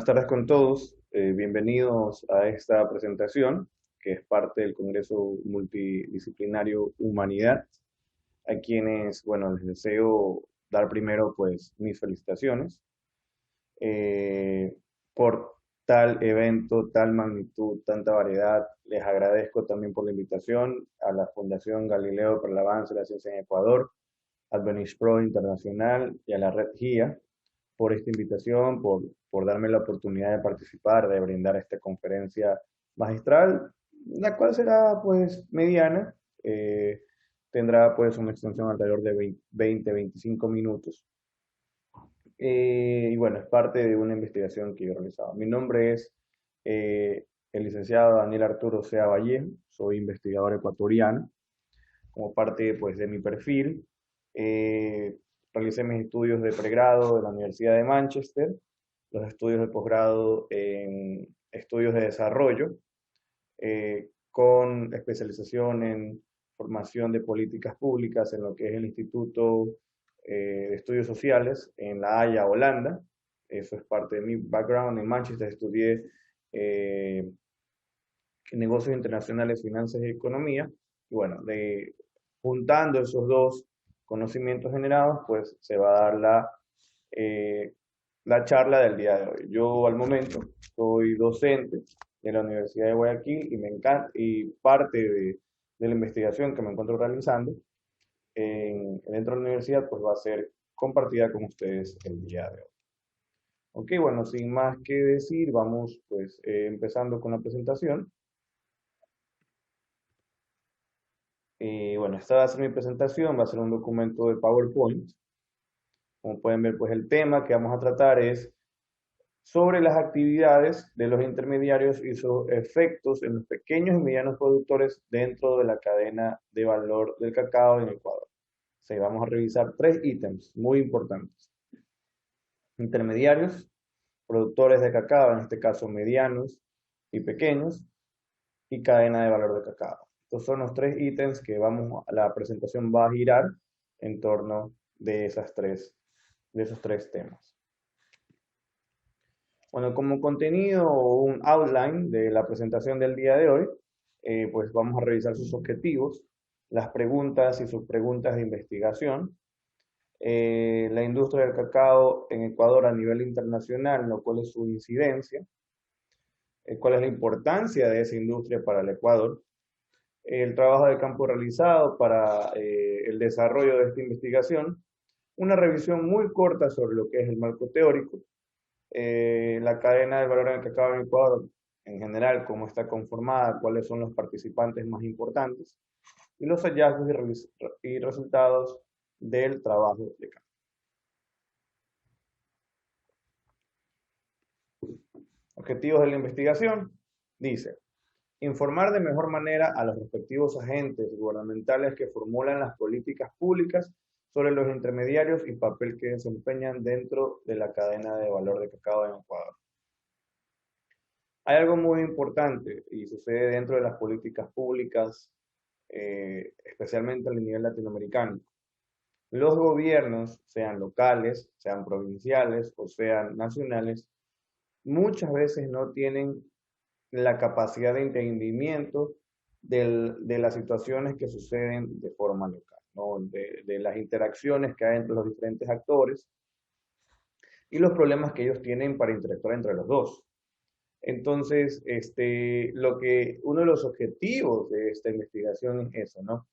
tardes con todos. Bienvenidos a esta presentación, que es parte del Congreso Multidisciplinario Humanidad, a quienes, bueno, les deseo dar primero, pues, mis felicitaciones eh, por tal evento, tal magnitud, tanta variedad. Les agradezco también por la invitación a la Fundación Galileo para el Avance de la Ciencia en Ecuador, al Benish Pro Internacional y a la Red GIA por esta invitación, por darme la oportunidad de participar, de brindar esta conferencia magistral, la cual será pues mediana, tendrá pues una extensión alrededor de 20-25 minutos. Y bueno, es parte de una investigación que yo he realizado. Mi nombre es el licenciado Daniel Arturo Sea Vallejo, soy investigador ecuatoriano. Como parte pues, de mi perfil, realicé mis estudios de pregrado en la Universidad de Manchester, los estudios de posgrado en estudios de desarrollo, con especialización en formación de políticas públicas en lo que es el Instituto de Estudios Sociales en La Haya, Holanda. Eso es parte de mi background. En Manchester estudié negocios internacionales, finanzas y economía. Y bueno, juntando esos dos conocimientos generados, pues se va a dar la charla del día de hoy. Yo al momento soy docente de la Universidad de Guayaquil y me encanta, y parte de la investigación que me encuentro realizando dentro de la universidad, pues va a ser compartida con ustedes el día de hoy. Ok, bueno, sin más que decir, vamos pues empezando con la presentación. Y bueno, esta va a ser mi presentación, va a ser un documento de PowerPoint. Como pueden ver, pues el tema que vamos a tratar es sobre las actividades de los intermediarios y sus efectos en los pequeños y medianos productores dentro de la cadena de valor del cacao en Ecuador. Sí, vamos a revisar tres ítems muy importantes. Intermediarios, productores de cacao, en este caso medianos y pequeños, y cadena de valor de cacao. Estos son los tres ítems que la presentación va a girar en torno de esos tres temas. Bueno, como contenido o un outline de la presentación del día de hoy, pues vamos a revisar sus objetivos, las preguntas y subpreguntas de investigación, la industria del cacao en Ecuador a nivel internacional, lo cual es su incidencia, cuál es la importancia de esa industria para el Ecuador, el trabajo de campo realizado para el desarrollo de esta investigación, una revisión muy corta sobre lo que es el marco teórico, la cadena de valor en el cacao en Ecuador en general, cómo está conformada, cuáles son los participantes más importantes y los hallazgos y resultados del trabajo de campo. Objetivos de la investigación, dice, informar de mejor manera a los respectivos agentes gubernamentales que formulan las políticas públicas sobre los intermediarios y papel que desempeñan dentro de la cadena de valor de cacao en Ecuador. Hay algo muy importante y sucede dentro de las políticas públicas, especialmente a nivel latinoamericano. Los gobiernos, sean locales, sean provinciales o sean nacionales, muchas veces no tienen la capacidad de entendimiento de las situaciones que suceden de forma local, ¿no? De las interacciones que hay entre los diferentes actores y los problemas que ellos tienen para interactuar entre los dos. Entonces, uno de los objetivos de esta investigación es eso, ¿no?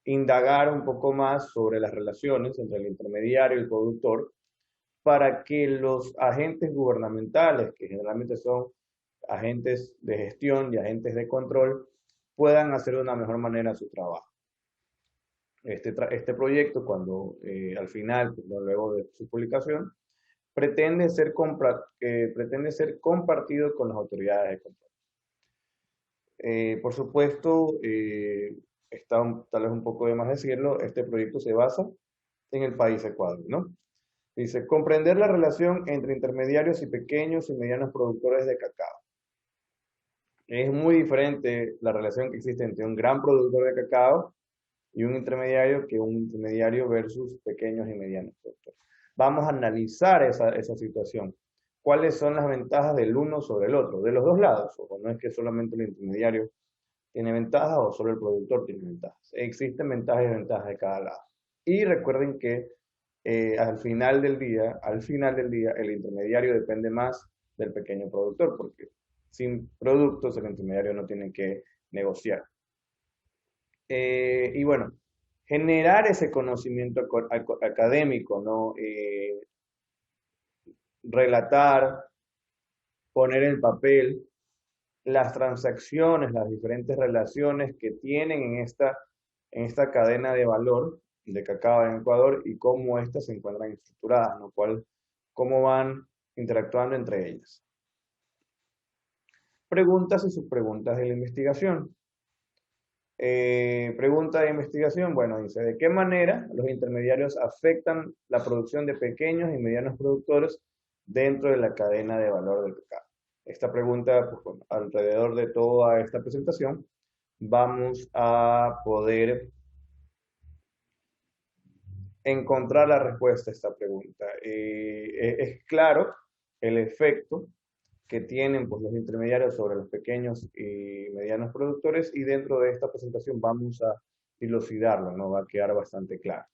Indagar un poco más sobre las relaciones entre el intermediario y el productor para que los agentes gubernamentales, que generalmente son agentes de gestión y agentes de control, puedan hacer de una mejor manera su trabajo. Este proyecto, cuando al final, pues, luego de su publicación, pretende ser compartido con las autoridades de control. Por supuesto, está tal vez un poco de más decirlo, este proyecto se basa en el país Ecuador, ¿no? Dice, comprender la relación entre intermediarios y pequeños y medianos productores de cacao. Es muy diferente la relación que existe entre un gran productor de cacao y un intermediario que un intermediario versus pequeños y medianos productores. Vamos a analizar esa situación. cuáles son las ventajas del uno sobre el otro, de los dos lados. O no es que solamente el intermediario tiene ventajas o solo el productor tiene ventajas. Existen ventajas y desventajas de cada lado. Y recuerden que al final del día, el intermediario depende más del pequeño productor, porque sin productos el intermediario no tiene que negociar. Y bueno, generar ese conocimiento académico, ¿no? Relatar, poner en papel las transacciones, las diferentes relaciones que tienen en esta cadena de valor de cacao en Ecuador y cómo éstas se encuentran estructuradas, ¿no? Cómo van interactuando entre ellas. Preguntas y subpreguntas de la investigación. Pregunta de investigación, bueno, dice, ¿de qué manera los intermediarios afectan la producción de pequeños y medianos productores dentro de la cadena de valor del cacao? Esta pregunta, pues, bueno, alrededor de toda esta presentación, vamos a poder encontrar la respuesta a esta pregunta. Es claro el efecto que tienen, pues, los intermediarios sobre los pequeños y medianos productores, y dentro de esta presentación vamos a dilucidarlo, ¿no? Va a quedar bastante claro.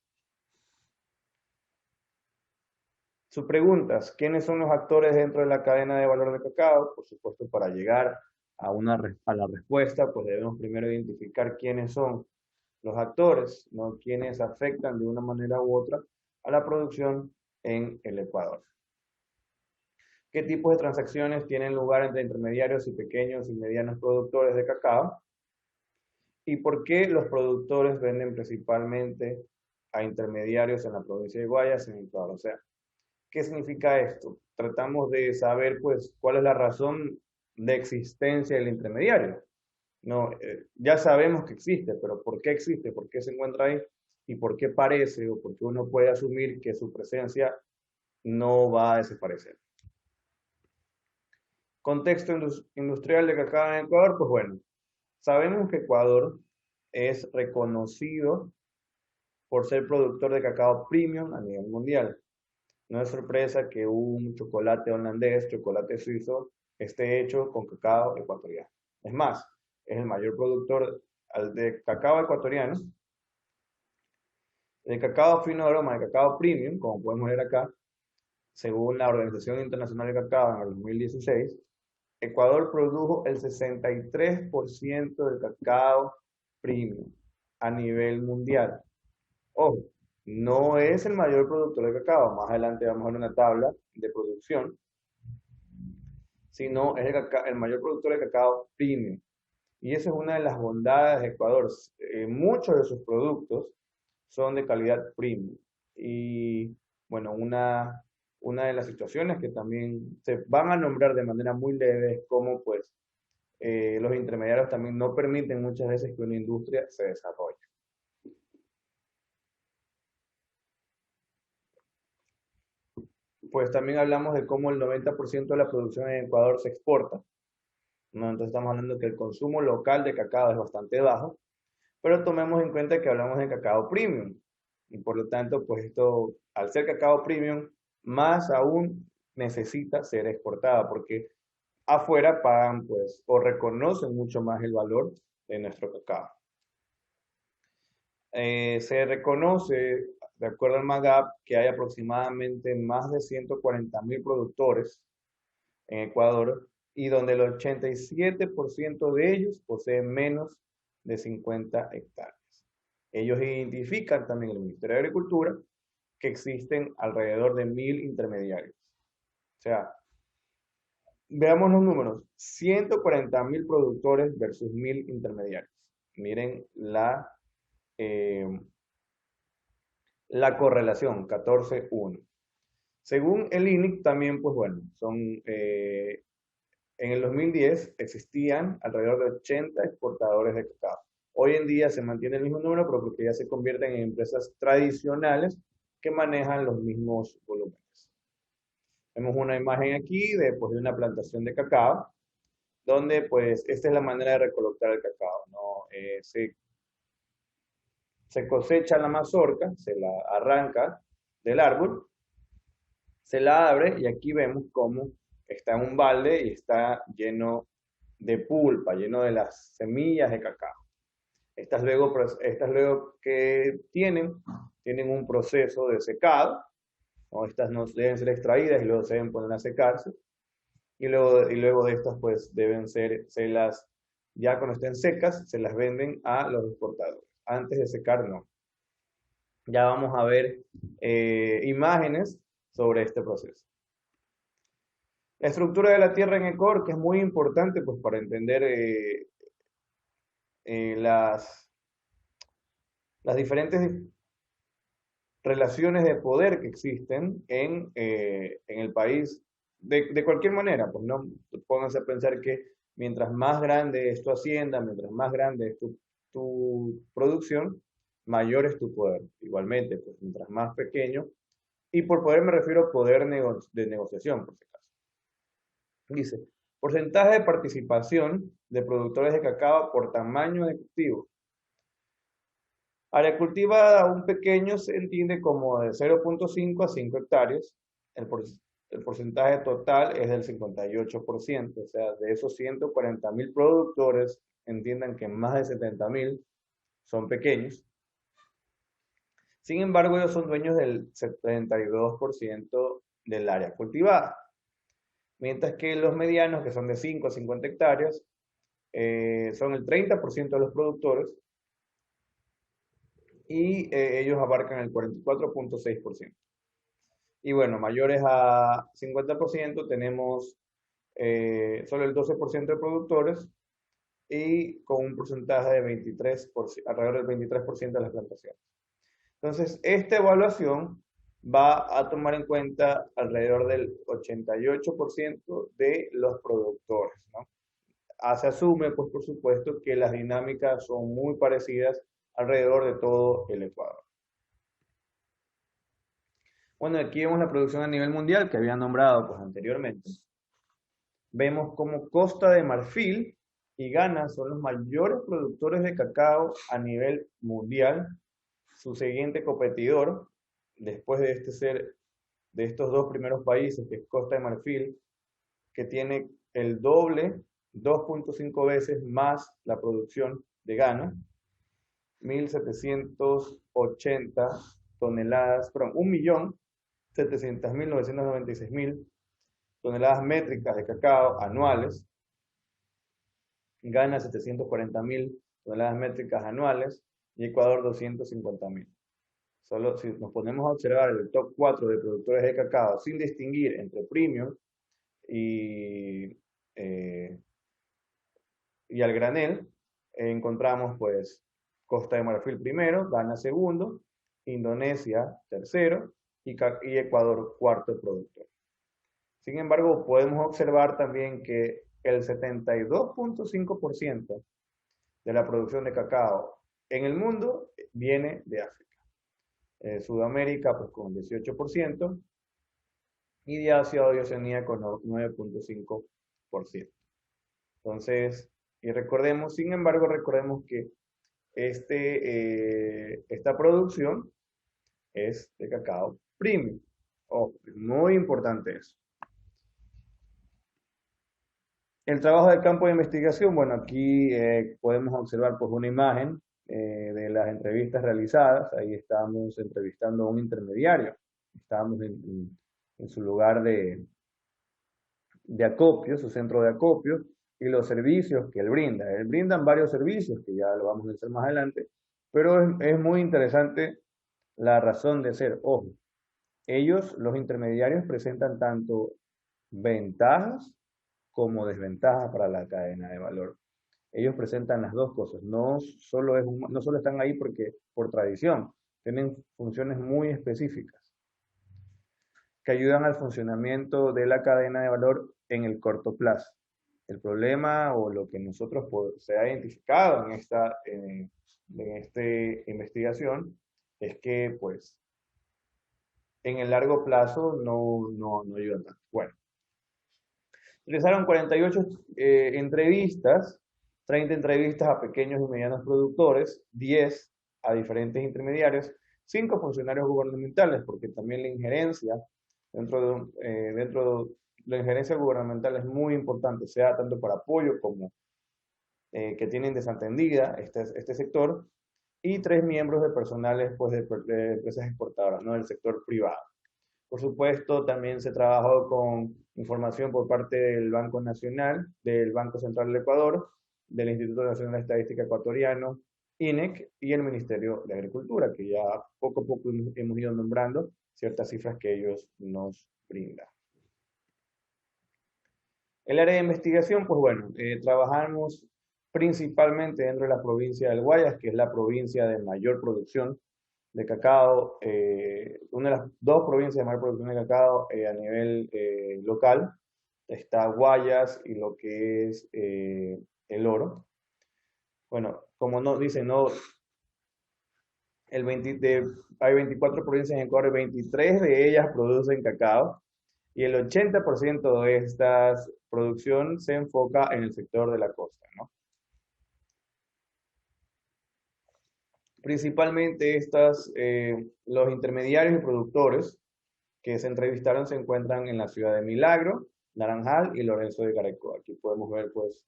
Sus preguntas: ¿quiénes son los actores dentro de la cadena de valor de cacao? Por supuesto, para llegar a la respuesta, pues debemos primero identificar quiénes son los actores, ¿no? Quienes afectan de una manera u otra a la producción en el Ecuador. ¿Qué tipos de transacciones tienen lugar entre intermediarios y pequeños y medianos productores de cacao? ¿Y por qué los productores venden principalmente a intermediarios en la provincia de Guayas, en Ecuador? O sea, ¿qué significa esto? Tratamos de saber, pues, cuál es la razón de existencia del intermediario. No, ya sabemos que existe, pero ¿por qué existe? ¿Por qué se encuentra ahí? ¿Y por qué parece o por qué uno puede asumir que su presencia no va a desaparecer? Contexto industrial de cacao en Ecuador, pues bueno, sabemos que Ecuador es reconocido por ser productor de cacao premium a nivel mundial. No es sorpresa que un chocolate holandés, chocolate suizo, esté hecho con cacao ecuatoriano. Es más, es el mayor productor de cacao ecuatoriano, de cacao fino de aroma, de cacao premium, como podemos ver acá, según la Organización Internacional de Cacao en el 2016, Ecuador produjo el 63% del cacao premium a nivel mundial. Ojo, no es el mayor productor de cacao, más adelante vamos a ver una tabla de producción, sino es el mayor productor de cacao premium. Y esa es una de las bondades de Ecuador. Muchos de sus productos son de calidad premium. Y bueno, una de las situaciones que también se van a nombrar de manera muy leve es cómo, pues, los intermediarios también no permiten muchas veces que una industria se desarrolle. Pues también hablamos de cómo el 90% de la producción en Ecuador se exporta, ¿no? Entonces estamos hablando que el consumo local de cacao es bastante bajo, pero tomemos en cuenta que hablamos de cacao premium. Y por lo tanto, pues esto, al ser cacao premium, más aún necesita ser exportada, porque afuera pagan, pues, o reconocen mucho más el valor de nuestro cacao. Se reconoce, de acuerdo al MAGAP, que hay aproximadamente más de 140.000 productores en Ecuador y donde el 87% de ellos poseen menos de 50 hectáreas. Ellos identifican también el Ministerio de Agricultura que existen alrededor de 1.000 intermediarios. O sea, veamos los números, 140.000 productores versus 1.000 intermediarios. Miren eh, la correlación, 14:1. Según el INIC también, pues bueno, en el 2010 existían alrededor de 80 exportadores de cacao. Hoy en día se mantiene el mismo número, pero porque ya se convierten en empresas tradicionales que manejan los mismos volúmenes. Vemos una imagen aquí pues, de una plantación de cacao, donde pues esta es la manera de recolectar el cacao, ¿no? Se cosecha la mazorca, se la arranca del árbol, Se la abre y aquí vemos cómo está en un balde y está lleno de pulpa, lleno de las semillas de cacao. Estas luego que tienen un proceso de secado, ¿no? Estas no deben ser extraídas y luego se deben poner a secarse. Y luego de estas, pues deben se las, ya cuando estén secas, se las venden a los exportadores. Antes de secar, no. Ya vamos a ver imágenes sobre este proceso. La estructura de la tierra en Ecuador, que es muy importante pues, para entender las diferentes relaciones de poder que existen en el país de cualquier manera. Pues no pónganse a pensar que mientras más grande es tu hacienda, mientras más grande es tu producción, mayor es tu poder. Igualmente, pues mientras más pequeño, y por poder me refiero a poder de negociación, por si acaso. Dice, porcentaje de participación de productores de cacao por tamaño de cultivo. Área cultivada un pequeño se entiende como de 0,5 a 5 hectáreas. El porcentaje total es del 58%, o sea, de esos 140.000 productores, entiendan que más de 70.000 son pequeños. Sin embargo, ellos son dueños del 72% del área cultivada. Mientras que los medianos, que son de 5 a 50 hectáreas, son el 30% de los productores y ellos abarcan el 44,6%. Y bueno, mayores a 50% tenemos solo el 12% de productores y con un porcentaje de 23%, alrededor del 23% de las plantaciones. Entonces, esta evaluación va a tomar en cuenta alrededor del 88% de los productores, ¿no? Se asume, pues por supuesto, que las dinámicas son muy parecidas alrededor de todo el Ecuador. Bueno, aquí vemos la producción a nivel mundial que había nombrado pues, anteriormente. Vemos como Costa de Marfil y Ghana son los mayores productores de cacao a nivel mundial. Su siguiente competidor, después de estos dos primeros países, que es Costa de Marfil, que tiene el doble, 2,5 veces más la producción de Ghana, 1.780 toneladas, perdón, 1.700.996.000 toneladas métricas de cacao anuales. Ghana 740.000 toneladas métricas anuales y Ecuador 250.000. Solo si nos ponemos a observar el top 4 de productores de cacao sin distinguir entre premium y, y al granel, encontramos pues Costa de Marfil primero, Ghana segundo, Indonesia tercero y Ecuador cuarto productor. Sin embargo, podemos observar también que el 72,5% de la producción de cacao en el mundo viene de África. Sudamérica pues con 18% y de Asia y Oceanía con 9,5%. Entonces, sin embargo, recordemos que esta producción es de cacao premium. Es muy importante eso. El trabajo de campo de investigación, bueno, aquí podemos observar pues, una imagen de las entrevistas realizadas. Ahí estábamos entrevistando a un intermediario. Estábamos en su lugar de acopio, su centro de acopio, y los servicios que él brinda. Él brindan varios servicios, que ya lo vamos a decir más adelante, pero es muy interesante la razón de ser. Ojo, ellos, los intermediarios, presentan tanto ventajas como desventajas para la cadena de valor. Ellos presentan las dos cosas, no solo están ahí por tradición, tienen funciones muy específicas que ayudan al funcionamiento de la cadena de valor en el corto plazo. El problema o lo que nosotros se ha identificado en esta investigación es que pues en el largo plazo no ayuda tanto. Bueno, realizaron 48 entrevistas, 30 entrevistas a pequeños y medianos productores, 10 a diferentes intermediarios, 5 funcionarios gubernamentales, porque también la injerencia dentro de la injerencia gubernamental es muy importante, sea tanto para apoyo como que tienen desatendida este sector, y 3 miembros de personales pues, de empresas exportadoras, ¿no? Del sector privado. Por supuesto, también se trabajó con información por parte del Banco Nacional, del Banco Central del Ecuador, del Instituto Nacional de Estadística Ecuatoriano, INEC, y el Ministerio de Agricultura, que ya poco a poco hemos ido nombrando ciertas cifras que ellos nos brindan. El área de investigación, pues bueno, trabajamos principalmente dentro de la provincia del Guayas, que es la provincia de mayor producción de cacao, una de las 2 provincias de mayor producción de cacao a nivel local. Está Guayas y lo que es El Oro. Bueno, como nos dicen, no, hay 24 provincias en Ecuador, 23 de ellas producen cacao y el 80% de esta producción se enfoca en el sector de la costa, ¿no? Principalmente los intermediarios y productores que se entrevistaron se encuentran en la ciudad de Milagro, Naranjal y Lorenzo de Caracol. Aquí podemos ver pues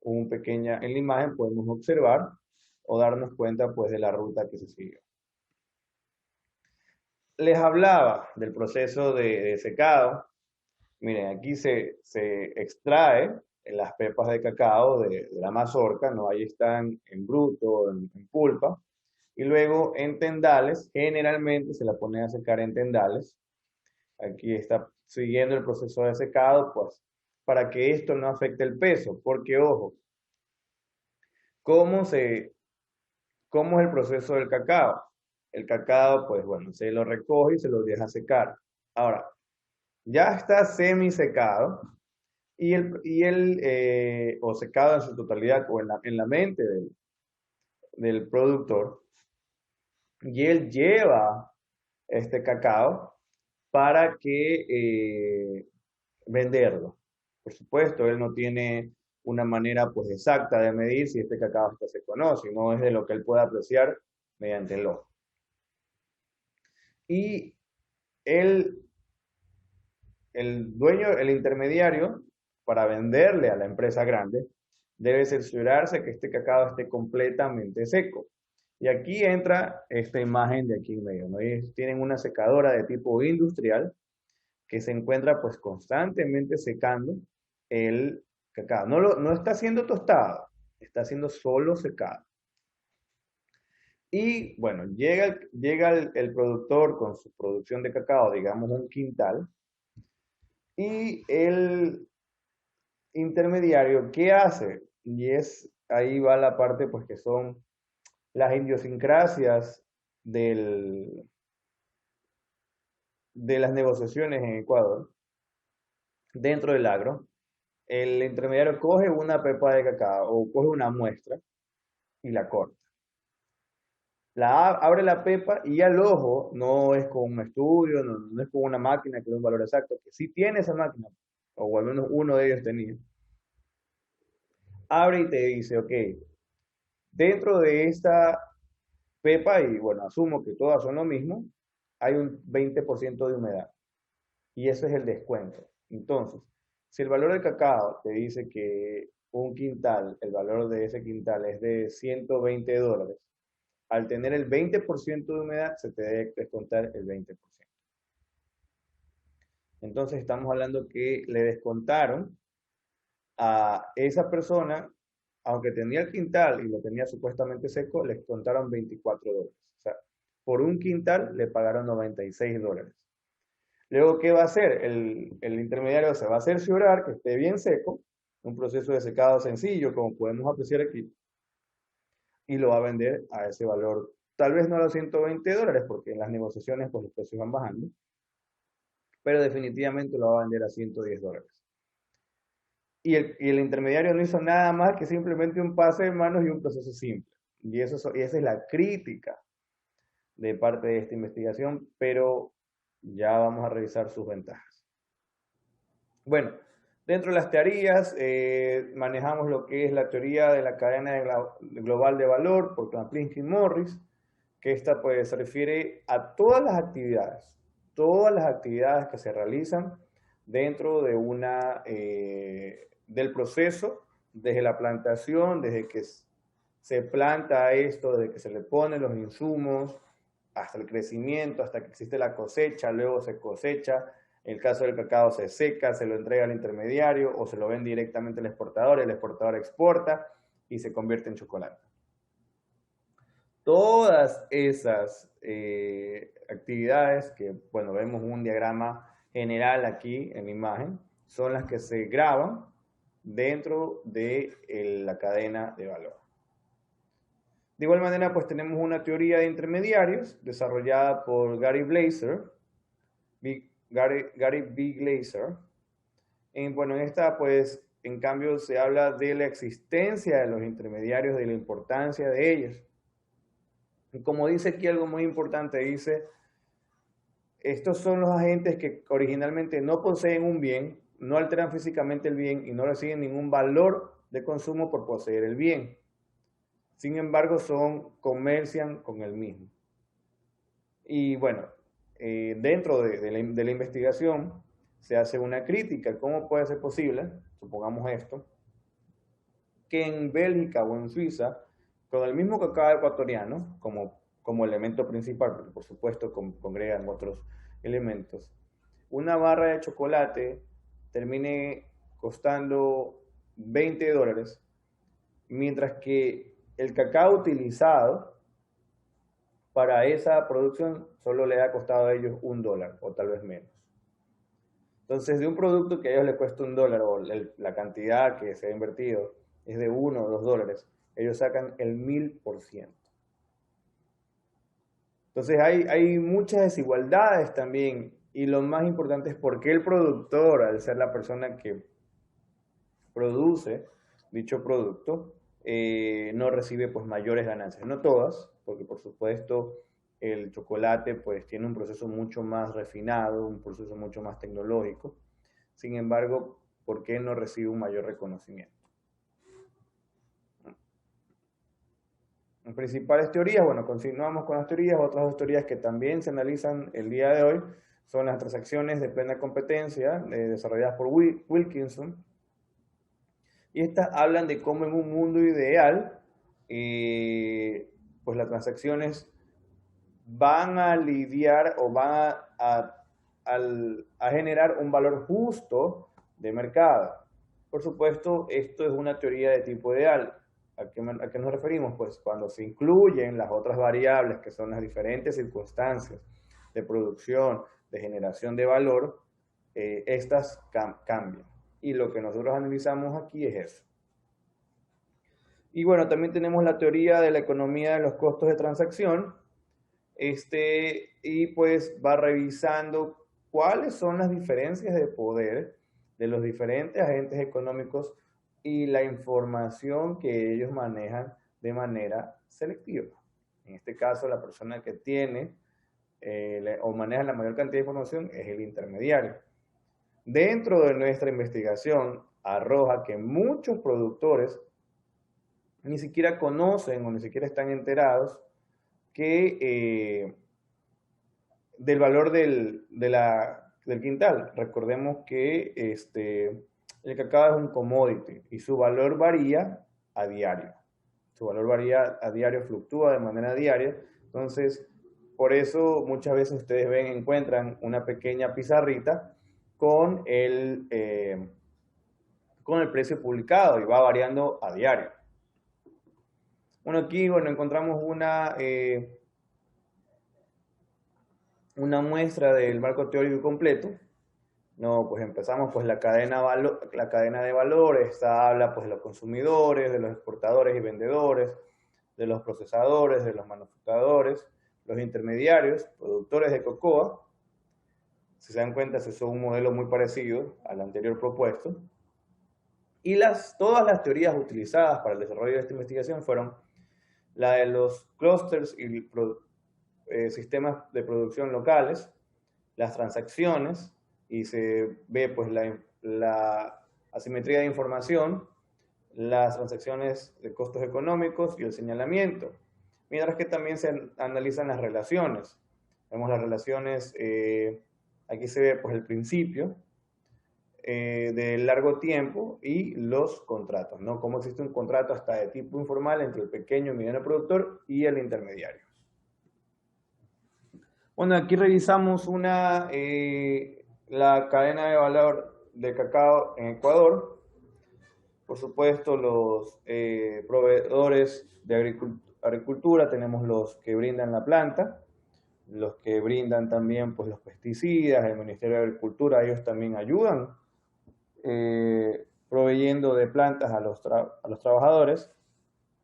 en la imagen podemos observar o darnos cuenta pues de la ruta que se siguió. Les hablaba del proceso de secado. Miren, aquí se extrae las pepas de cacao de la mazorca, ¿no? Ahí están en bruto, en pulpa, y luego en tendales, generalmente se la pone a secar en tendales. Aquí está siguiendo el proceso de secado, pues, para que esto no afecte el peso, porque ojo, ¿cómo cómo es el proceso del cacao? El cacao, pues bueno, se lo recoge y se lo deja secar. Ahora, ya está semi secado o secado en su totalidad o en la mente del productor, y él lleva este cacao para venderlo. Por supuesto, él no tiene una manera pues exacta de medir si este cacao está seco o no, sino es de lo que él puede apreciar mediante el ojo. Y él, el dueño, el intermediario, para venderle a la empresa grande, debe cerciorarse que este cacao esté completamente seco. Y aquí entra esta imagen de aquí en medio, ¿no? Ellos tienen una secadora de tipo industrial que se encuentra pues constantemente secando el cacao. No está siendo tostado, está siendo solo secado. Y bueno, llega el productor con su producción de cacao, digamos un quintal, y el intermediario, ¿qué hace? Y ahí va la parte pues que son las idiosincrasias de las negociaciones en Ecuador, dentro del agro. El intermediario coge una pepa de cacao o coge una muestra y la corta. Abre la pepa y al ojo no es con un estudio, no es con una máquina que dé un valor exacto, que sí tiene esa máquina, o al menos uno de ellos tenía. Abre y te dice, ok, dentro de esta pepa, y bueno, asumo que todas son lo mismo, hay un 20% de humedad. Y ese es el descuento. Entonces, si el valor del cacao te dice que un quintal, el valor de ese quintal es de $120, al tener el 20% de humedad, se te debe descontar el 20%. Entonces, estamos hablando que le descontaron a esa persona, aunque tenía el quintal y lo tenía supuestamente seco, le descontaron $24. O sea, por un quintal le pagaron $96. Luego, ¿qué va a hacer? El intermediario se va a cerciorar que esté bien seco, un proceso de secado sencillo, como podemos apreciar aquí, y lo va a vender a ese valor. Tal vez no a los $120, porque en las negociaciones pues, los precios van bajando, pero definitivamente lo va a vender a $110. Y el intermediario no hizo nada más que simplemente un pase de manos y un proceso simple. Y esa es la crítica de parte de esta investigación, pero ya vamos a revisar sus ventajas. Bueno, dentro de las teorías manejamos lo que es la teoría de la cadena global de valor por Kraplinsky y Morris, que esta pues se refiere a todas las actividades todas las actividades que se realizan dentro de del proceso, desde la plantación, desde que se planta esto, desde que se le ponen los insumos, hasta el crecimiento, hasta que existe la cosecha, luego se cosecha. En el caso del cacao se seca, se lo entrega al intermediario o se lo vende directamente al exportador, el exportador exporta y se convierte en chocolate. Todas esas actividades que, bueno, vemos un diagrama general aquí en la imagen, son las que se graban dentro de la cadena de valor. De igual manera, pues tenemos una teoría de intermediarios desarrollada por Gary B. Glaser. Bueno, en esta, pues, en cambio, se habla de la existencia de los intermediarios, de la importancia de ellos. Y como dice aquí algo muy importante, dice, estos son los agentes que originalmente no poseen un bien, no alteran físicamente el bien y no reciben ningún valor de consumo por poseer el bien. Sin embargo, comercian con el mismo. Y bueno, dentro de la investigación se hace una crítica. ¿Cómo puede ser posible, supongamos esto, que en Bélgica o en Suiza, con el mismo cacao ecuatoriano, como elemento principal, porque por supuesto congregan otros elementos, una barra de chocolate termine costando $20, mientras que el cacao utilizado para esa producción solo le ha costado a ellos $1 o tal vez menos. Entonces, de un producto que a ellos les cuesta $1 o la cantidad que se ha invertido es de $1 o $2, ellos sacan el 1000%. Entonces, hay muchas desigualdades también, y lo más importante es por qué el productor, al ser la persona que produce dicho producto, no recibe pues mayores ganancias. No todas, porque por supuesto el chocolate pues tiene un proceso mucho más refinado, un proceso mucho más tecnológico. Sin embargo, ¿por qué no recibe un mayor reconocimiento? En principales teorías, bueno, continuamos con las teorías. Otras dos teorías que también se analizan el día de hoy son las transacciones de plena competencia desarrolladas por Wilkinson. Y estas hablan de cómo en un mundo ideal, pues las transacciones van a lidiar o van a generar un valor justo de mercado. Por supuesto, esto es una teoría de tipo ideal. ¿A qué nos referimos? Pues cuando se incluyen las otras variables, que son las diferentes circunstancias de producción, de generación de valor, estas cambian. Y lo que nosotros analizamos aquí es eso. Y bueno, también tenemos la teoría de la economía de los costos de transacción, y pues va revisando cuáles son las diferencias de poder de los diferentes agentes económicos y la información que ellos manejan de manera selectiva. En este caso, la persona que tiene o maneja la mayor cantidad de información es el intermediario. Dentro de nuestra investigación arroja que muchos productores ni siquiera conocen o ni siquiera están enterados del valor del quintal. Recordemos que el cacao es un commodity y su valor varía a diario. Su valor varía a diario, fluctúa de manera diaria. Entonces, por eso muchas veces ustedes encuentran una pequeña pizarrita con el precio publicado y va variando a diario. Bueno, aquí encontramos una muestra del marco teórico completo. No, pues empezamos pues la cadena de valores. Esta habla pues de los consumidores, de los exportadores y vendedores, de los procesadores, de los manufacturadores, los intermediarios, productores de cocoa. Si se dan cuenta, es un modelo muy parecido al anterior propuesto. Y todas las teorías utilizadas para el desarrollo de esta investigación fueron la de los clusters y sistemas de producción locales, las transacciones, y se ve pues la asimetría de información, las transacciones de costos económicos y el señalamiento, mientras que también se analizan las relaciones. Vemos las relaciones, aquí se ve pues el principio de largo tiempo y los contratos, ¿no? Cómo existe un contrato hasta de tipo informal entre el pequeño y mediano productor y el intermediario. Bueno, aquí revisamos la cadena de valor de cacao en Ecuador. Por supuesto, los proveedores de agricultura, tenemos los que brindan la planta, los que brindan también pues, los pesticidas, el Ministerio de Agricultura, ellos también ayudan proveyendo de plantas a los trabajadores.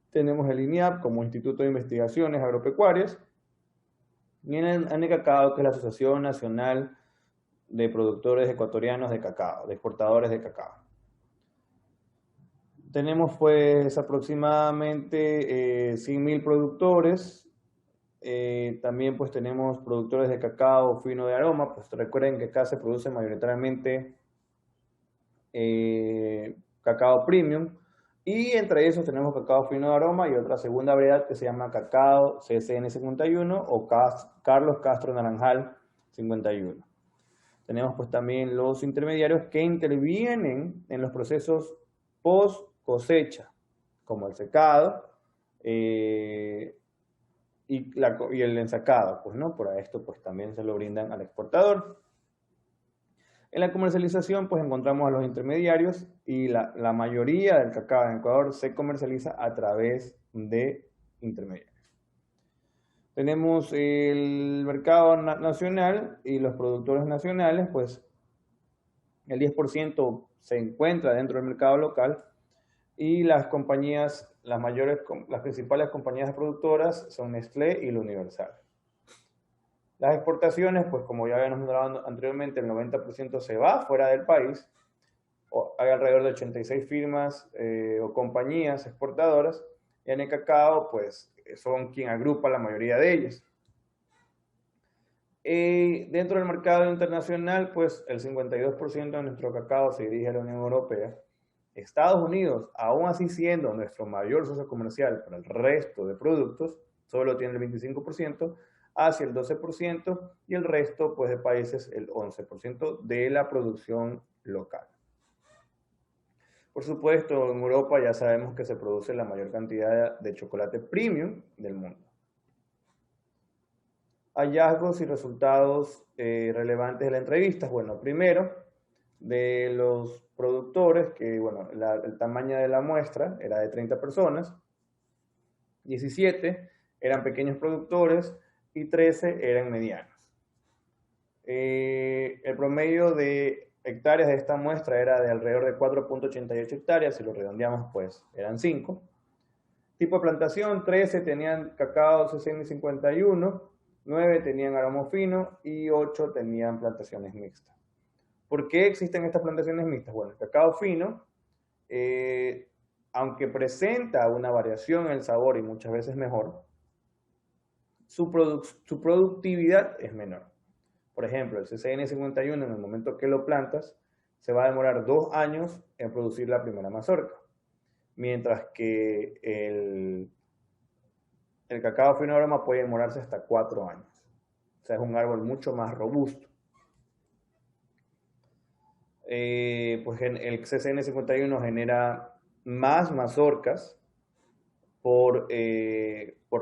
Tenemos el INIAP como Instituto de Investigaciones Agropecuarias, y en el ANECACAO, que es la Asociación Nacional de Productores Ecuatorianos de Cacao, de exportadores de cacao. Tenemos pues aproximadamente 100.000 productores. También pues tenemos productores de cacao fino de aroma. Pues recuerden que acá se produce mayoritariamente cacao premium. Y entre esos tenemos cacao fino de aroma y otra segunda variedad que se llama cacao CCN 51 o Carlos Castro Naranjal 51. Tenemos pues también los intermediarios que intervienen en los procesos post cosecha, como el secado y el ensacado, pues no, por esto pues también se lo brindan al exportador. En la comercialización pues encontramos a los intermediarios y la mayoría del cacao en Ecuador se comercializa a través de intermediarios. Tenemos el mercado nacional y los productores nacionales, pues el 10% se encuentra dentro del mercado local y las compañías, las principales compañías productoras son Nestlé y la Universal. Las exportaciones, pues como ya habíamos hablado anteriormente, el 90% se va fuera del país. Hay alrededor de 86 firmas o compañías exportadoras, y en el cacao, pues son quien agrupa la mayoría de ellas. Dentro del mercado internacional, pues el 52% de nuestro cacao se dirige a la Unión Europea. Estados Unidos, aún así siendo nuestro mayor socio comercial para el resto de productos, solo tiene el 25%, Asia el 12% y el resto pues, de países el 11% de la producción local. Por supuesto, en Europa ya sabemos que se produce la mayor cantidad de chocolate premium del mundo. Hallazgos y resultados relevantes de la entrevista. Bueno, primero, de los productores, que bueno, el tamaño de la muestra era de 30 personas, 17 eran pequeños productores y 13 eran medianos. El promedio de hectáreas de esta muestra era de alrededor de 4.88 hectáreas, si lo redondeamos pues eran 5. Tipo de plantación, 13 tenían cacao CCN 51, 9 tenían aroma fino y 8 tenían plantaciones mixtas. ¿Por qué existen estas plantaciones mixtas? Bueno, el cacao fino, aunque presenta una variación en el sabor y muchas veces mejor, su productividad es menor. Por ejemplo, el CCN 51, en el momento que lo plantas, se va a demorar 2 años en producir la primera mazorca, mientras que el cacao fino de aroma puede demorarse hasta 4 años. O sea, es un árbol mucho más robusto. Pues el CCN 51 genera más mazorcas por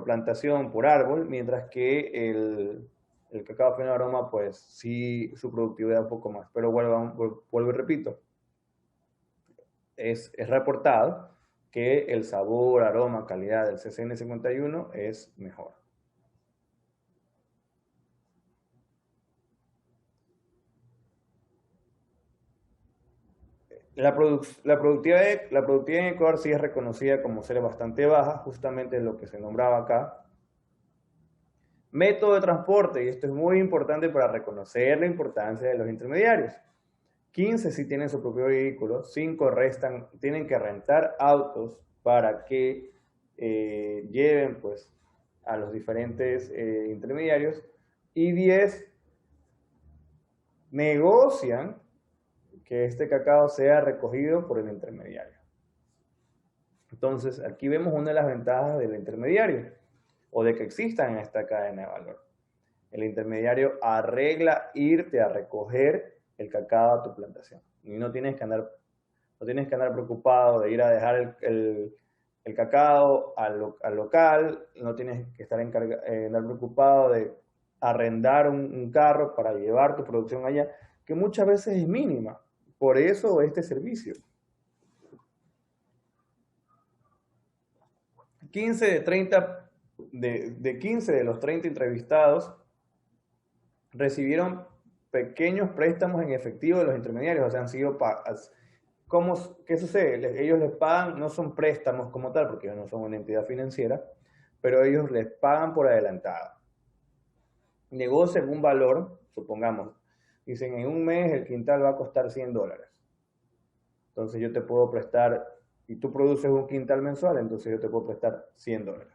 plantación, por árbol, mientras que el cacao fino de aroma, pues sí, su productividad un poco más. Pero vuelvo y repito, es reportado que el sabor, aroma, calidad del CCN 51 es mejor. La productividad en Ecuador sí es reconocida como ser bastante baja, justamente lo que se nombraba acá. Método de transporte, y esto es muy importante para reconocer la importancia de los intermediarios. 15 sí tienen su propio vehículo, 5 tienen que rentar autos para que lleven pues, a los diferentes intermediarios, y 10 negocian que este cacao sea recogido por el intermediario. Entonces, aquí vemos una de las ventajas del intermediario o de que existan en esta cadena de valor. El intermediario arregla irte a recoger el cacao a tu plantación. Y no tienes que andar preocupado de ir a dejar el cacao al local, no tienes que andar preocupado de arrendar un carro para llevar tu producción allá, que muchas veces es mínima. Por eso este servicio. 15 de 30, de 15 de los 30 entrevistados recibieron pequeños préstamos en efectivo de los intermediarios, o sea, han sido ¿qué sucede? Ellos les pagan, no son préstamos como tal, porque ellos no son una entidad financiera, pero ellos les pagan por adelantado. Negocian un valor, supongamos, dicen en un mes el quintal va a costar $100. Entonces yo te puedo prestar, y tú produces un quintal mensual, entonces yo te puedo prestar $100.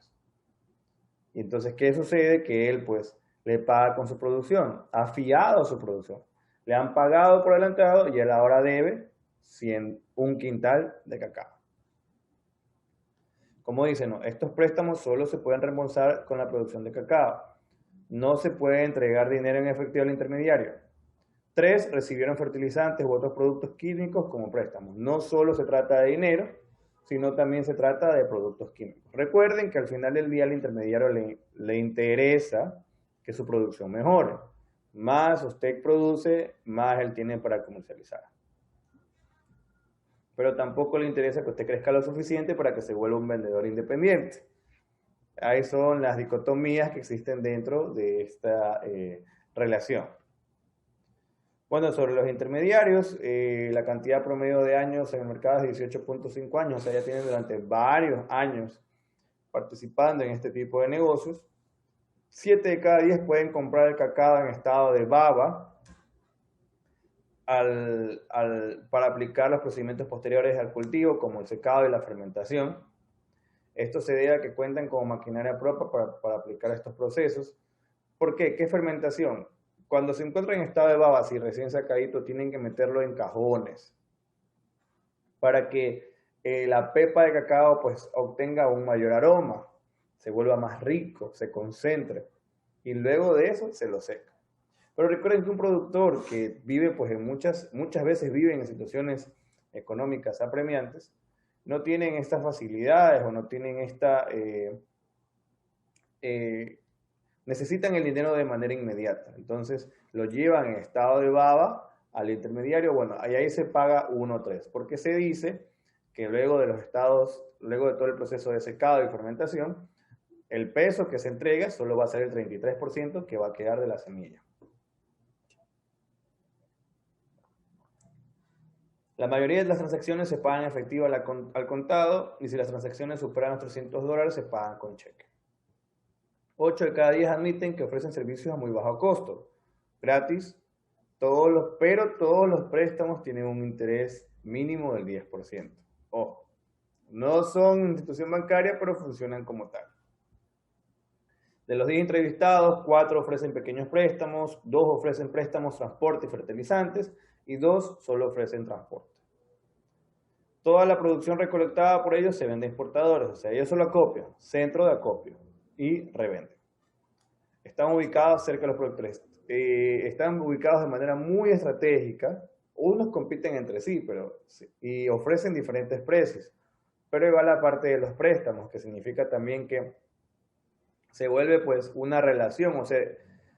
Y entonces, ¿qué sucede? Que él pues le paga con su producción, ha fiado su producción. Le han pagado por adelantado y él ahora debe un quintal de cacao. Como dicen, no, estos préstamos solo se pueden reembolsar con la producción de cacao. No se puede entregar dinero en efectivo al intermediario. 3, recibieron fertilizantes u otros productos químicos como préstamos. No solo se trata de dinero, sino también se trata de productos químicos. Recuerden que al final del día al intermediario le interesa que su producción mejore. Más usted produce, más él tiene para comercializar. Pero tampoco le interesa que usted crezca lo suficiente para que se vuelva un vendedor independiente. Ahí son las dicotomías que existen dentro de esta relación. Bueno, sobre los intermediarios, la cantidad promedio de años en el mercado es 18.5 años, o sea, ya tienen durante varios años participando en este tipo de negocios. 7 de cada 10 pueden comprar el cacao en estado de baba para aplicar los procedimientos posteriores al cultivo, como el secado y la fermentación. Esto se debe a que cuentan con maquinaria propia para aplicar estos procesos. ¿Por qué? ¿Qué es fermentación? Cuando se encuentra en estado de baba, si recién sacadito, tienen que meterlo en cajones para que la pepa de cacao pues obtenga un mayor aroma, se vuelva más rico, se concentre y luego de eso se lo seca. Pero recuerden que un productor que vive pues muchas veces vive en situaciones económicas apremiantes, no tienen estas facilidades o no tienen necesitan el dinero de manera inmediata. Entonces lo llevan en estado de baba al intermediario. Bueno, ahí se paga 1.3, porque se dice que luego de todo el proceso de secado y fermentación, el peso que se entrega solo va a ser el 33% que va a quedar de la semilla. La mayoría de las transacciones se pagan en efectivo al contado, y si las transacciones superan los $300 se pagan con cheque. 8 de cada 10 admiten que ofrecen servicios a muy bajo costo, gratis, pero todos los préstamos tienen un interés mínimo del 10%. Ojo, no son institución bancaria, pero funcionan como tal. De los 10 entrevistados, 4 ofrecen pequeños préstamos, 2 ofrecen préstamos, transporte y fertilizantes, y 2 solo ofrecen transporte. Toda la producción recolectada por ellos se vende a exportadores, o sea, ellos solo acopian, centro de acopio, y revenden. Están ubicados cerca de los productores. Están ubicados de manera muy estratégica. Unos compiten entre sí, y ofrecen diferentes precios. Pero ahí va la parte de los préstamos, que significa también que se vuelve pues una relación, o sea,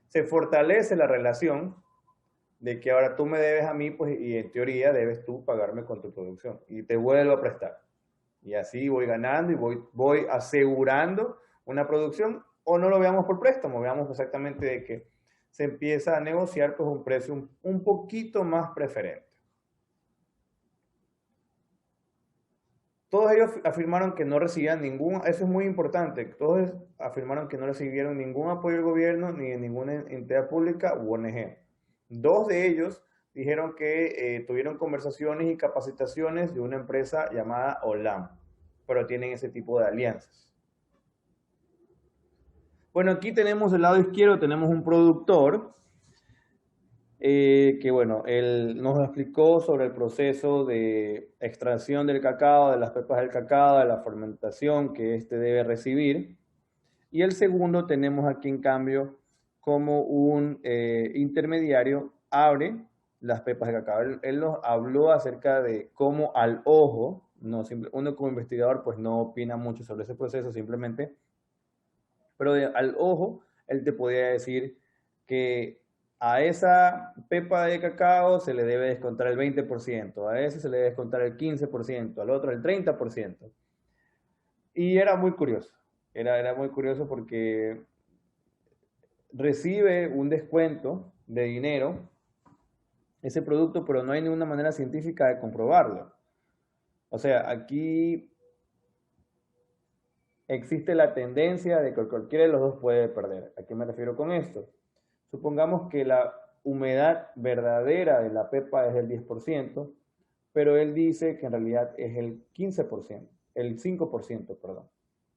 se fortalece la relación de que ahora tú me debes a mí, pues, y en teoría debes tú pagarme con tu producción, y te vuelvo a prestar. Y así voy ganando y voy asegurando una producción, o no lo veamos por préstamo, veamos exactamente de que se empieza a negociar pues un precio un poquito más preferente. Todos ellos afirmaron que no recibían eso es muy importante, todos afirmaron que no recibieron ningún apoyo del gobierno ni de ninguna entidad pública u ONG. 2 de ellos dijeron que tuvieron conversaciones y capacitaciones de una empresa llamada OLAM, pero tienen ese tipo de alianzas. Bueno, aquí tenemos del lado izquierdo, tenemos un productor que, bueno, él nos explicó sobre el proceso de extracción del cacao, de las pepas del cacao, de la fermentación que éste debe recibir. Y el segundo tenemos aquí, en cambio, cómo un intermediario abre las pepas de cacao. Él nos habló acerca de cómo al ojo, no uno como investigador pues no opina mucho sobre ese proceso, simplemente, pero al ojo, él te podía decir que a esa pepa de cacao se le debe descontar el 20%, a ese se le debe descontar el 15%, al otro el 30%. Y era muy curioso, era muy curioso porque recibe un descuento de dinero ese producto, pero no hay ninguna manera científica de comprobarlo. O sea, aquí existe la tendencia de que cualquiera de los dos puede perder. ¿A qué me refiero con esto? Supongamos que la humedad verdadera de la pepa es del 10%, pero él dice que en realidad es el 15%, el 5%, perdón.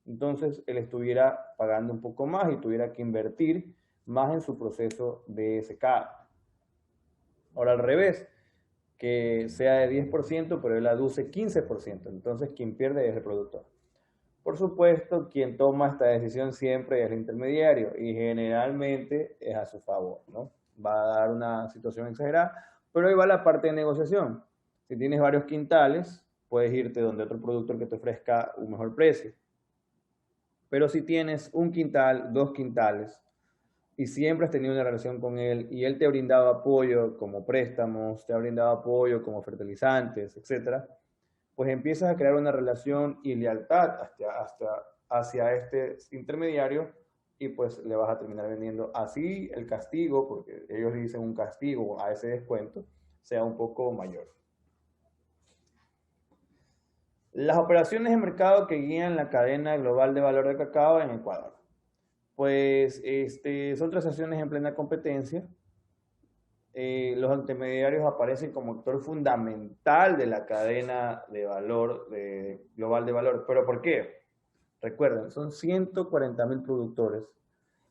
Entonces él estuviera pagando un poco más y tuviera que invertir más en su proceso de secado. Ahora al revés, que sea de 10%, pero él aduce 15%. Entonces quien pierde es el productor. Por supuesto, quien toma esta decisión siempre es el intermediario y generalmente es a su favor, ¿no? Va a dar una situación exagerada, pero ahí va la parte de negociación. Si tienes varios quintales, puedes irte donde otro productor que te ofrezca un mejor precio. Pero si tienes un quintal, dos quintales, y siempre has tenido una relación con él y él te ha brindado apoyo como préstamos, te ha brindado apoyo como fertilizantes, etcétera, pues empiezas a crear una relación y lealtad hacia este intermediario y pues le vas a terminar vendiendo. Así el castigo, porque ellos dicen un castigo a ese descuento, sea un poco mayor. Las operaciones de mercado que guían la cadena global de valor de cacao en Ecuador. Pues son transacciones en plena competencia. Los intermediarios aparecen como actor fundamental de la cadena de valor, global de valor. ¿Pero por qué? Recuerden, son 140.000 productores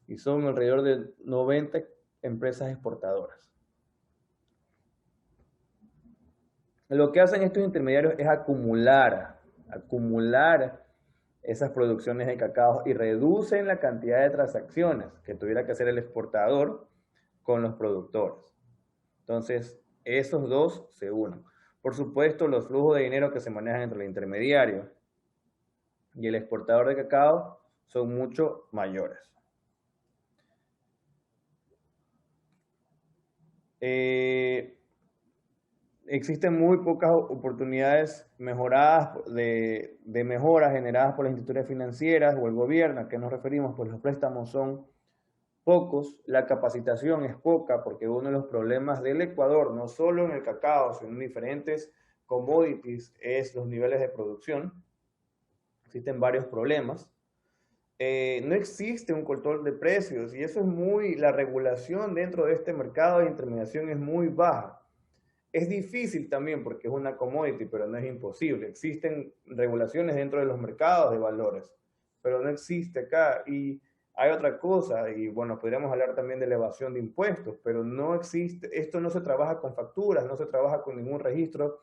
y son alrededor de 90 empresas exportadoras. Lo que hacen estos intermediarios es acumular esas producciones de cacao y reducen la cantidad de transacciones que tuviera que hacer el exportador con los productores. Entonces, esos dos se unen. Por supuesto, los flujos de dinero que se manejan entre el intermediario y el exportador de cacao son mucho mayores. Existen muy pocas oportunidades mejoradas de mejoras generadas por las instituciones financieras o el gobierno. ¿A qué nos referimos? Pues los préstamos son pocos, la capacitación es poca, porque uno de los problemas del Ecuador, no solo en el cacao, sino en diferentes commodities, es los niveles de producción. Existen varios problemas. No existe un control de precios y eso es la regulación dentro de este mercado de intermediación es muy baja. Es difícil también porque es una commodity, pero no es imposible. Existen regulaciones dentro de los mercados de valores, pero no existe acá. Y hay otra cosa, y bueno, podríamos hablar también de elevación de impuestos, pero no existe, esto no se trabaja con facturas, no se trabaja con ningún registro,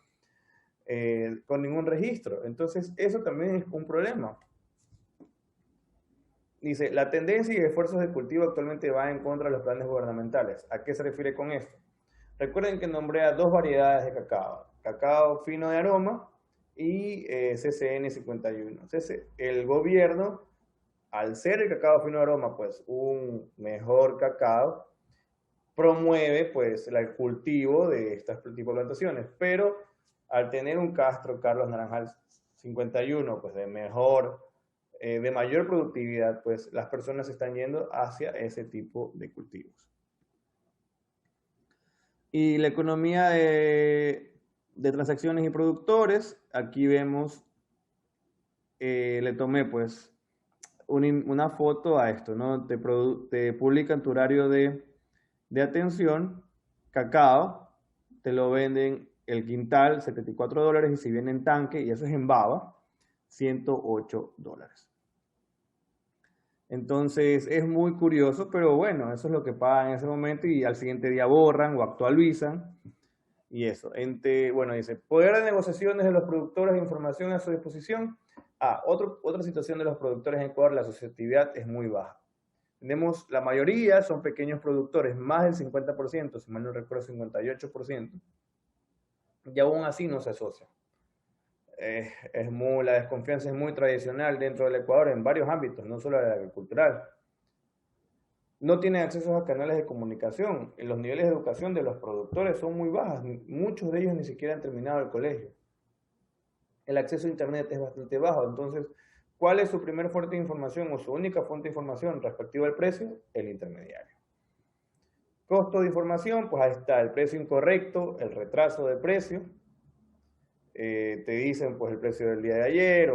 Entonces, eso también es un problema. Dice, la tendencia y esfuerzos de cultivo actualmente va en contra de los planes gubernamentales. ¿A qué se refiere con esto? Recuerden que nombré a dos variedades de cacao, cacao fino de aroma y CCN 51. El gobierno, al ser el cacao fino de aroma, pues un mejor cacao, promueve pues el cultivo de estas tipo de plantaciones, pero al tener un Castro Carlos Naranjal 51, pues de mayor productividad, pues las personas se están yendo hacia ese tipo de cultivos. Y la economía de transacciones y productores, aquí vemos, le tomé pues una foto a esto, ¿no? Te publican tu horario de atención, cacao, te lo venden el quintal, $74, y si viene en tanque, y eso es en baba, $108. Entonces es muy curioso, pero bueno, eso es lo que pasa en ese momento y al siguiente día borran o actualizan y eso. Bueno, dice, poder de negociaciones de los productores de información a su disposición. Otra situación de los productores en Ecuador, la asociatividad es muy baja. la mayoría son pequeños productores, más del 50%, si mal no recuerdo 58%, y aún así no se asocian. La desconfianza es muy tradicional dentro del Ecuador en varios ámbitos, no solo el agricultural. No tienen acceso a canales de comunicación. Los niveles de educación de los productores son muy bajos. Muchos de ellos ni siquiera han terminado el colegio. El acceso a Internet es bastante bajo. Entonces, ¿cuál es su primer fuente de información o su única fuente de información respectiva al precio? El intermediario. Costo de información, pues ahí está el precio incorrecto, el retraso de precio. Te dicen pues el precio del día de ayer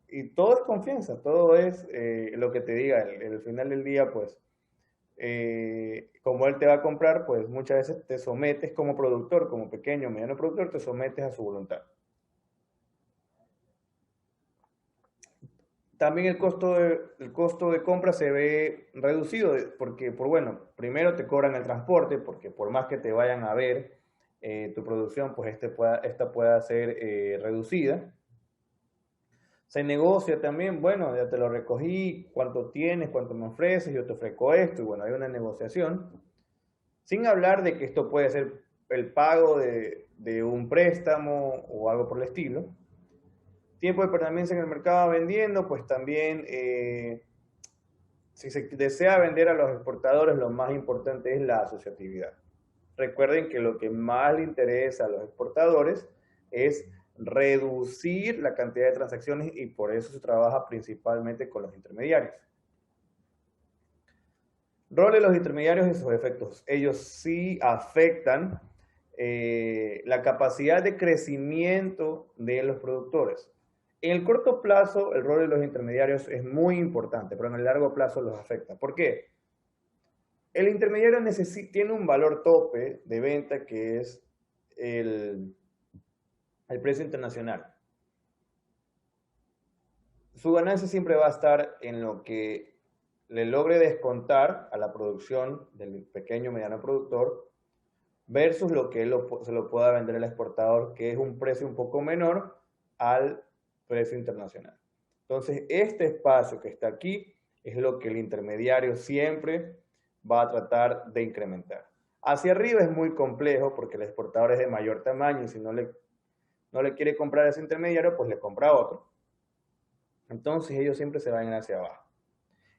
y todo es confianza, todo es lo que te diga. El final del día, pues, como él te va a comprar, pues muchas veces te sometes como productor, como pequeño o mediano productor, te sometes a su voluntad. También el costo de compra se ve reducido porque, bueno, primero te cobran el transporte, porque por más que te vayan a ver tu producción, pues esta pueda ser reducida. Se negocia también, bueno, ya te lo recogí, cuánto tienes, cuánto me ofreces, yo te ofrezco esto, y bueno, hay una negociación. Sin hablar de que esto puede ser el pago de un préstamo o algo por el estilo. Tiempo de permanencia en el mercado vendiendo, pues también, si se desea vender a los exportadores, lo más importante es la asociatividad. Recuerden que lo que más le interesa a los exportadores es reducir la cantidad de transacciones y por eso se trabaja principalmente con los intermediarios. Rol de los intermediarios y sus efectos. Ellos sí afectan la capacidad de crecimiento de los productores. En el corto plazo, el rol de los intermediarios es muy importante, pero en el largo plazo los afecta. ¿Por qué? El intermediario tiene un valor tope de venta que es el precio internacional. Su ganancia siempre va a estar en lo que le logre descontar a la producción del pequeño o mediano productor versus lo que se lo pueda vender el exportador, que es un precio un poco menor al precio internacional. Entonces, este espacio que está aquí es lo que el intermediario siempre va a tratar de incrementar. Hacia arriba es muy complejo porque el exportador es de mayor tamaño y si no le quiere comprar a ese intermediario, pues le compra a otro. Entonces ellos siempre se van hacia abajo.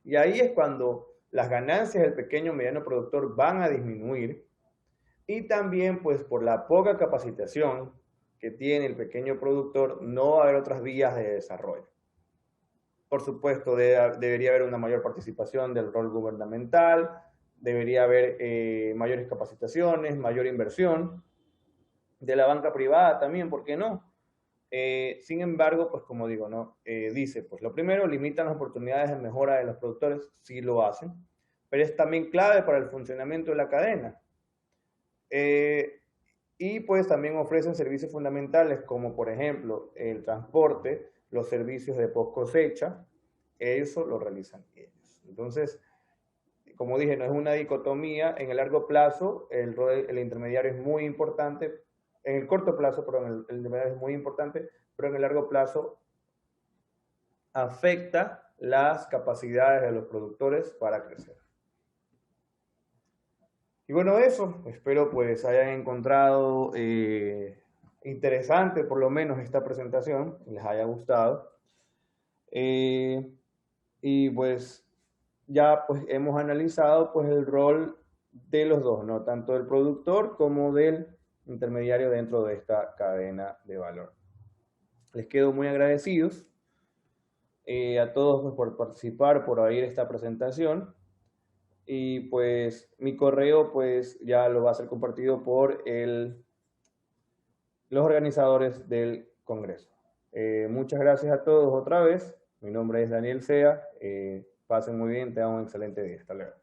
Y ahí es cuando las ganancias del pequeño o mediano productor van a disminuir y también pues por la poca capacitación que tiene el pequeño productor no va a haber otras vías de desarrollo. Por supuesto, debería haber una mayor participación del rol gubernamental, debería haber mayores capacitaciones, mayor inversión de la banca privada también, ¿por qué no? Sin embargo, pues como digo, ¿no? Dice, pues lo primero, limitan las oportunidades de mejora de los productores, sí lo hacen, pero es también clave para el funcionamiento de la cadena. Y pues también ofrecen servicios fundamentales como por ejemplo el transporte, los servicios de post cosecha, eso lo realizan ellos. Entonces, como dije, no es una dicotomía, en el largo plazo el intermediario es muy importante, en el corto plazo, perdón, el intermediario es muy importante, pero en el largo plazo afecta las capacidades de los productores para crecer. Y bueno, eso, espero pues hayan encontrado interesante por lo menos esta presentación, les haya gustado. Y pues ya pues hemos analizado pues el rol de los dos, ¿no? Tanto del productor como del intermediario dentro de esta cadena de valor. Les quedo muy agradecidos a todos pues, por participar, por oír esta presentación. Y pues mi correo pues ya lo va a ser compartido por los organizadores del Congreso. Muchas gracias a todos otra vez. Mi nombre es Daniel Sea. Pasen muy bien, tengan un excelente día. Hasta luego.